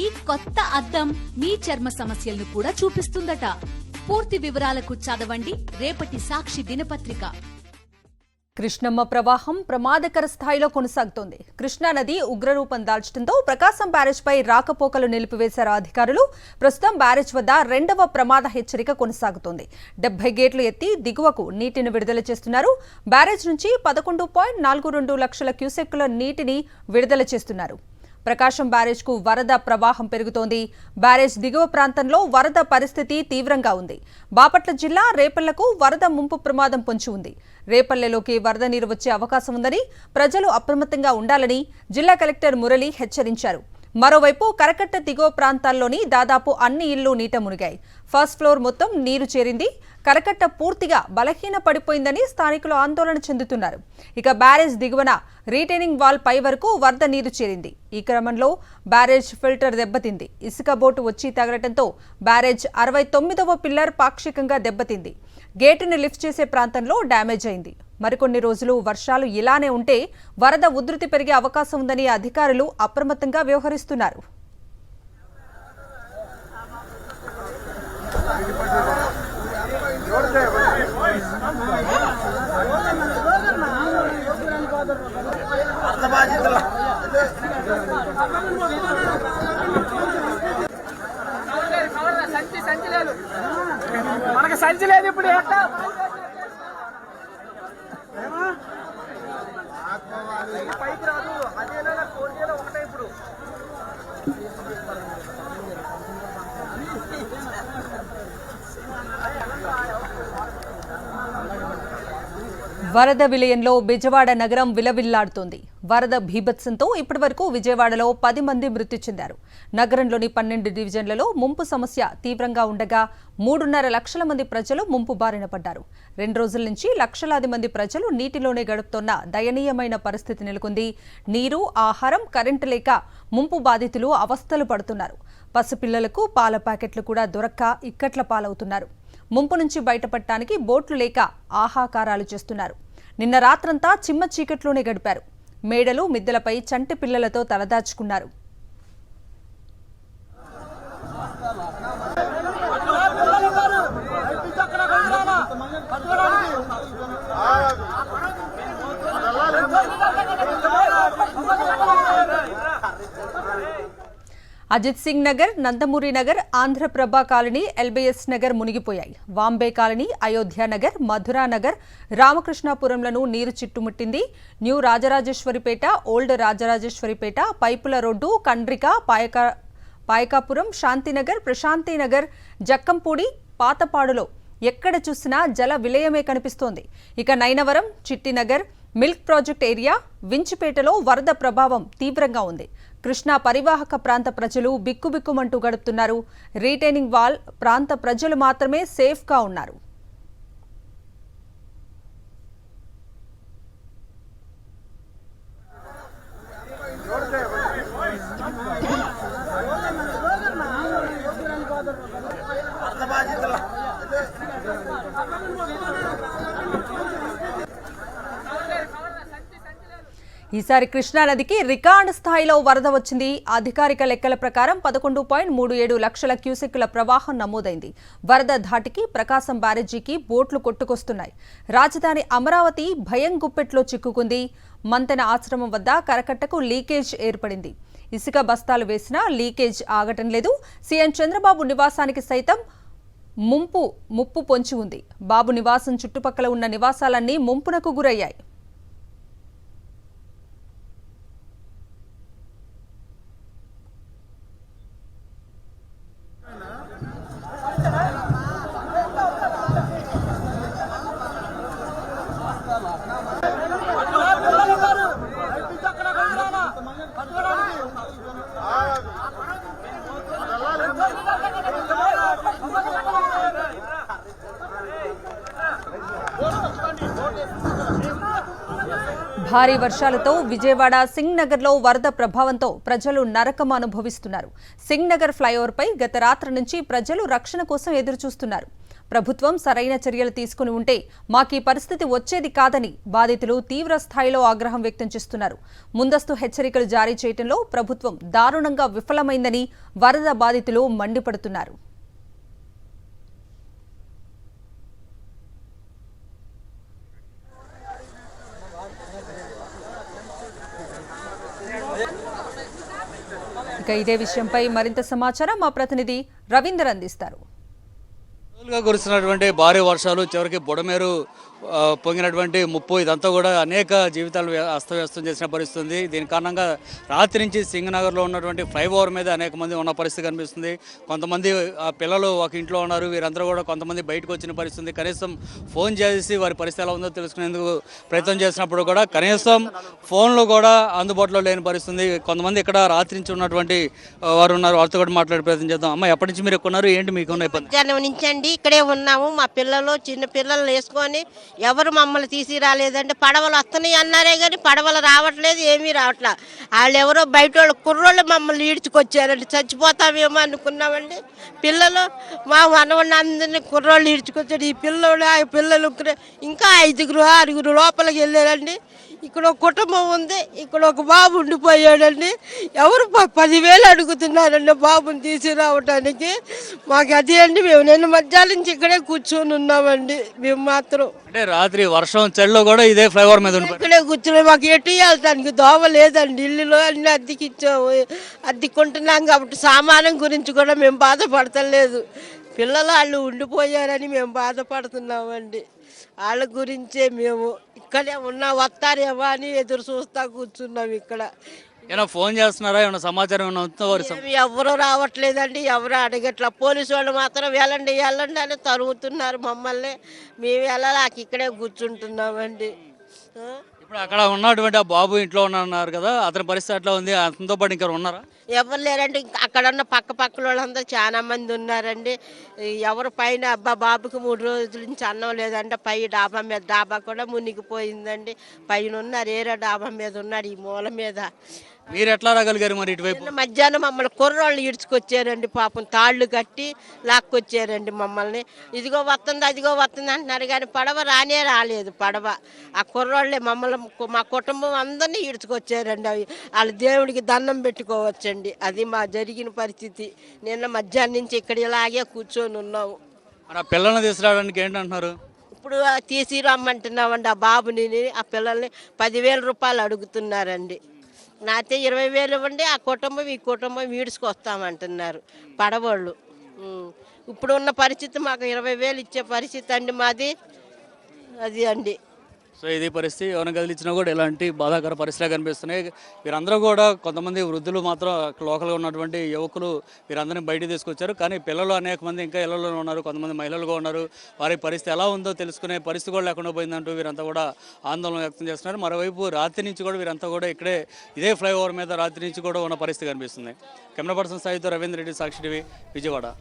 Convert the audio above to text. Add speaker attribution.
Speaker 1: ఈ కొత్త అద్దం మీ చర్మ సమస్యలను కూడా చూపిస్తుందట. పూర్తి వివరాలకు చదవండి రేపటి సాక్షి దినపత్రిక.
Speaker 2: కృష్ణమ్మ ప్రవాహం ప్రమాదకర స్థాయిలో కొనసాగుతోంది. కృష్ణానది ఉగ్రరూపం దాల్చడంతో ప్రకాశం బ్యారేజ్పై రాకపోకలు నిలిపివేశారు అధికారులు. ప్రస్తుతం బ్యారేజ్ వద్ద రెండవ ప్రమాద హెచ్చరిక కొనసాగుతోంది. 70 గేట్లు ఎత్తి దిగువకు నీటిని విడుదల చేస్తున్నారు. బ్యారేజ్ నుంచి 11.42 లక్షల క్యూసెక్కుల నీటిని విడుదల చేస్తున్నారు. ప్రకాశం బ్యారేజ్కు వరద ప్రవాహం పెరుగుతోంది. బ్యారేజ్ దిగువ ప్రాంతంలో వరద పరిస్థితి తీవ్రంగా ఉంది. బాపట్ల జిల్లా రేపల్లెకు వరద ముంపు ప్రమాదం పొంచి ఉంది. రేపల్లెలోకి వరద నీరు వచ్చే అవకాశం ఉందని ప్రజలు అప్రమత్తంగా ఉండాలని జిల్లా కలెక్టర్ మురళి హెచ్చరించారు. మరోవైపు కరకట్ట దిగువ ప్రాంతాల్లోని దాదాపు అన్ని ఇళ్లు నీట మునిగాయి. ఫస్ట్ ఫ్లోర్ మొత్తం నీరు చేరింది. కరకట్ట పూర్తిగా బలహీన పడిపోయిందని స్థానికులు ఆందోళన చెందుతున్నారు. ఇక బ్యారేజ్ దిగువన రీటైనింగ్ వాల్ పై వరకు వరద నీరు చేరింది. ఈ క్రమంలో బ్యారేజ్ ఫిల్టర్ దెబ్బతింది. ఇసుక బోటు వచ్చి తగలటంతో బ్యారేజ్ 69వ పిల్లర్ పాక్షికంగా దెబ్బతింది. గేటును లిఫ్ట్ చేసే ప్రాంతంలో డ్యామేజ్ అయింది. మరికొన్ని రోజులు వర్షాలు ఇలానే ఉంటే వరద ఉధృతి పెరిగే అవకాశం ఉందని అధికారులు అప్రమత్తంగా వ్యవహరిస్తున్నారు.
Speaker 3: మనకు సంచి లేదు ఇప్పుడు. పైకి రాదు అదేనా కోరికలో ఒకటే ఇప్పుడు.
Speaker 2: వరద విలయంలో బెజవాడ నగరం విలవిల్లాడుతోంది. వరద భీభత్సంతో ఇప్పటివరకు విజయవాడలో 10 మంది మృతి చెందారు. నగరంలోని 12 డివిజన్లలో ముంపు సమస్య తీవ్రంగా ఉండగా 3.5 లక్షల మంది ప్రజలు ముంపు బారిన పడ్డారు. 2 రోజుల నుంచి లక్షలాది మంది ప్రజలు నీటిలోనే గడుపుతోన్న దయనీయమైన పరిస్థితి నెలకొంది. నీరు, ఆహారం, కరెంటు లేక ముంపు బాధితులు అవస్థలు పడుతున్నారు. పసిపిల్లలకు పాల ప్యాకెట్లు కూడా దొరక్క ఇక్కట్ల పాలవుతున్నారు. ముంపు నుంచి బయటపడటానికి బోట్లు లేక ఆహాకారాలు చేస్తున్నారు. నిన్న రాత్రంతా చిమ్మ చీకట్లోనే గడిపారు. మేడలు, మిద్దెలపై చంటి పిల్లలతో తలదాచుకున్నారు. అజిత్ సింగ్ నగర్, నందమూరి నగర్, ఆంధ్రప్రభ కాలనీ, ఎల్బీఎస్ నగర్ మునిగిపోయాయి. వాంబే కాలనీ, అయోధ్య నగర్, మధురా నగర్, రామకృష్ణాపురంలను నీరు చుట్టుముట్టింది. న్యూ రాజరాజేశ్వరిపేట, ఓల్డ్ రాజరాజేశ్వరిపేట, పైపుల రోడ్డు, కండ్రిక, పాయకాపురం, శాంతినగర్, ప్రశాంతినగర్, జక్కంపూడి, పాతపాడులో ఎక్కడ చూసినా జల విలయమే కనిపిస్తోంది. ఇక Nainavaram, Chittinagar, milk project area, వించిపేటలో వరద ప్రభావం తీవ్రంగా ఉంది. కృష్ణా పరివాహక ప్రాంత ప్రజలు బిక్కుబిక్కుమంటూ గడుపుతున్నారు. రీటైనింగ్ వాల్ ప్రాంత ప్రజలు మాత్రమే సేఫ్గా ఉన్నారు. ఈసారి కృష్ణానదికి రికార్డు స్థాయిలో వరద వచ్చింది. అధికారిక లెక్కల ప్రకారం 11.37 లక్షల క్యూసెక్కుల ప్రవాహం నమోదైంది. వరద ధాటికి ప్రకాశం బ్యారేజీకి బోట్లు కొట్టుకొస్తున్నాయి. రాజధాని అమరావతి భయం గుప్పెట్లో చిక్కుకుంది. మంతెన ఆశ్రమం వద్ద కరకట్టకు లీకేజ్ ఏర్పడింది. ఇసుక బస్తాలు వేసినా లీకేజ్ ఆగటం లేదు. సీఎం చంద్రబాబు నివాసానికి సైతం ముప్పు పొంచి ఉంది. బాబు నివాసం చుట్టుపక్కల ఉన్న నివాసాలన్నీ ముంపునకు గురయ్యాయి. భారీ వర్షాలతో విజయవాడ సింగ్ నగర్లో వరద ప్రభావంతో ప్రజలు నరకం అనుభవిస్తున్నారు. సింగ్ నగర్ ఫ్లైఓవర్పై గత రాత్రి నుంచి ప్రజలు రక్షణ కోసం ఎదురుచూస్తున్నారు. ప్రభుత్వం సరైన చర్యలు తీసుకుని ఉంటే మాకీ పరిస్థితి వచ్చేది కాదని బాధితులు తీవ్ర స్థాయిలో ఆగ్రహం వ్యక్తం చేస్తున్నారు. ముందస్తు హెచ్చరికలు జారీ చేయడంలో ప్రభుత్వం దారుణంగా విఫలమైందని వరద బాధితులు మండిపడుతున్నారు. ఇక ఇదే విషయంపై మరింత సమాచారం మా ప్రతినిధి రవీందర్ అందిస్తారు.
Speaker 4: కురుస్తున్నటువంటి భారీ వర్షాలు చివరికి బుడమేరు పొంగినటువంటి ముప్పు ఇదంతా కూడా అనేక జీవితాలు అస్తవ్యస్తం చేసిన పరిస్థితి ఉంది. దీని కారణంగా రాత్రి నుంచి సింగనగర్లో ఉన్నటువంటి ఫ్లైఓవర్ మీద అనేక మంది ఉన్న పరిస్థితి కనిపిస్తుంది. కొంతమంది పిల్లలు ఒక ఇంట్లో ఉన్నారు, వీరందరూ కూడా కొంతమంది బయటకు వచ్చిన పరిస్థితి. కనీసం ఫోన్ చేసి వారి పరిస్థితి ఎలా ఉందో తెలుసుకునేందుకు ప్రయత్నం చేసినప్పుడు కూడా కనీసం ఫోన్లు కూడా అందుబాటులో లేని పరిస్థితి. కొంతమంది ఇక్కడ రాత్రి నుంచి ఉన్నటువంటి వారు ఉన్నారు, వారితో కూడా మాట్లాడే ప్రయత్నం చేద్దాం. అమ్మ, ఎప్పటి నుంచి మీరు ఎక్కున్నారు, ఏంటి మీకున్న ఇబ్బంది?
Speaker 5: మధ్యాహ్నం నుంచి అండి ఇక్కడే ఉన్నాము. మా పిల్లలు చిన్న పిల్లలు వేసుకొని ఎవరు మమ్మల్ని తీసి రాలేదంటే పడవలు వస్తున్నాయి అన్నారే కానీ పడవలు రావట్లేదు, ఏమీ రావట్లా. వాళ్ళు ఎవరో బయట వాళ్ళు కుర్రోళ్ళు మమ్మల్ని ఈడ్చుకొచ్చారండి. చచ్చిపోతామేమో అనుకున్నామండి. పిల్లలు మా మనవడిని అందరినీ కుర్రోళ్ళు ఈడ్చుకొచ్చారు. ఈ పిల్లలు ఆ పిల్లలు ఇంకా 5-6 లోపలికి వెళ్ళారండి. ఇక్కడ ఒక కుటుంబం ఉంది, ఇక్కడ ఒక బాబు ఉండిపోయాడండి. ఎవరు 10,000 అడుగుతున్నారండి బాబుని తీసుకురావటానికి. మాకు అది అండి, మేము నిన్న మధ్యాహ్నం నుంచి ఇక్కడే కూర్చొని ఉన్నామండి. మేము మాత్రం
Speaker 4: అంటే రాత్రి వర్షం చలిలో కూడా ఇదే ఫ్లైఓవర్ మీద
Speaker 5: ఇక్కడే కూర్చున్నాం. మాకు ఎటు వెళ్తానికి దోవ లేదండి. ఇల్లులో అన్ని అద్దెకిచ్చాము, అద్దెకుంటున్నాం కాబట్టి సామానం గురించి కూడా మేము బాధపడతలేదు. పిల్లలు వాళ్ళు ఉండిపోయారని మేము బాధపడుతున్నామండి. వాళ్ళ గురించే మేము ఇక్కడే ఉన్నా, వస్తారేమో అని ఎదురు చూస్తా కూర్చున్నాం. ఇక్కడ
Speaker 4: ఏమైనా ఫోన్ చేస్తున్నారా, ఏమైనా సమాచారం
Speaker 5: ఎవరు రావట్లేదండి, ఎవరు అడగట్లా. పోలీసు వాళ్ళు మాత్రం వెళ్ళండి వెళ్ళండి అని తరుగుతున్నారు మమ్మల్ని. మేము వెళ్ళాక ఇక్కడే కూర్చుంటున్నామండి.
Speaker 4: ఇప్పుడు అక్కడ ఉన్నటువంటి ఆ బాబు ఇంట్లో ఉన్నారు కదా, అతని పరిస్థితి అట్లా ఉంది. అతనితో పాటు ఇంకా ఉన్నారా?
Speaker 5: ఎవరు లేరండి. అక్కడ ఉన్న పక్కల వాళ్ళందరూ చాలా మంది ఉన్నారండి. ఎవరు పైన బాబుకి 3 రోజుల నుంచి అన్నం లేదంటే పై డాబా కూడా మునిగిపోయిందండి. పైన ఉన్నారు, ఏరే డాబా మీద ఉన్నారు, ఈ మూల మీద.
Speaker 4: మీరు ఎట్లా రాగలిగారు మరి ఇటువైపు?
Speaker 5: మధ్యాహ్నం మమ్మల్ని కుర్రోళ్ళు ఈడ్చుకొచ్చారండి. పాపం తాళ్ళు కట్టి లాక్కొచ్చారండి మమ్మల్ని. ఇదిగో వస్తుంది అదిగో వస్తుంది అంటున్నారు కానీ పడవ రాలేదు. పడవ ఆ కుర్రోళ్ళే మమ్మల్ని, మా కుటుంబం అందరినీ ఈడ్చుకొచ్చారండి. అవి వాళ్ళ దేవుడికి దండం పెట్టుకోవచ్చండి. అది మా జరిగిన పరిస్థితి. నిన్న మధ్యాహ్నం నుంచి ఇక్కడ ఇలాగే కూర్చొని ఉన్నాము.
Speaker 4: ఆ పిల్లల్ని తీసుకురావడానికి ఏంటంటున్నారు?
Speaker 5: ఇప్పుడు తీసిరమ్మంటున్నామండి ఆ బాబుని. ఆ పిల్లల్ని 10,000 రూపాయలు అడుగుతున్నారండి. నాతే 20,000 ఇవ్వండి, ఆ కుటుంబం ఈ కుటుంబం ఈడ్చుకొస్తామంటున్నారు పడవాళ్ళు. ఇప్పుడు ఉన్న పరిస్థితి మాకు 20,000 ఇచ్చే పరిస్థితి అండి మాది. అది అండి.
Speaker 4: సో ఇది పరిస్థితి. ఎవరిని కదిలించినా కూడా ఇలాంటి బాధాకర పరిస్థితులు కనిపిస్తున్నాయి. వీరందరూ కూడా కొంతమంది వృద్ధులు మాత్రం లోకల్గా ఉన్నటువంటి యువకులు వీరందరినీ బయటికి తీసుకొచ్చారు. కానీ పిల్లలు అనేక మంది ఇంకా ఇళ్లలో ఉన్నారు, కొంతమంది మహిళలుగా ఉన్నారు. వారి పరిస్థితి ఎలా ఉందో తెలుసుకునే పరిస్థితి కూడా లేకుండా పోయిందంటూ వీరంతా కూడా ఆందోళన వ్యక్తం చేస్తున్నారు. మరోవైపు రాత్రి నుంచి కూడా వీరంతా కూడా ఇక్కడే ఇదే ఫ్లైఓవర్ మీద రాత్రి నుంచి కూడా ఉన్న పరిస్థితి కనిపిస్తుంది. కెమెరా పర్సన్ సాయితో రవీంద్ర రెడ్డి, సాక్షి టీవీ, విజయవాడ.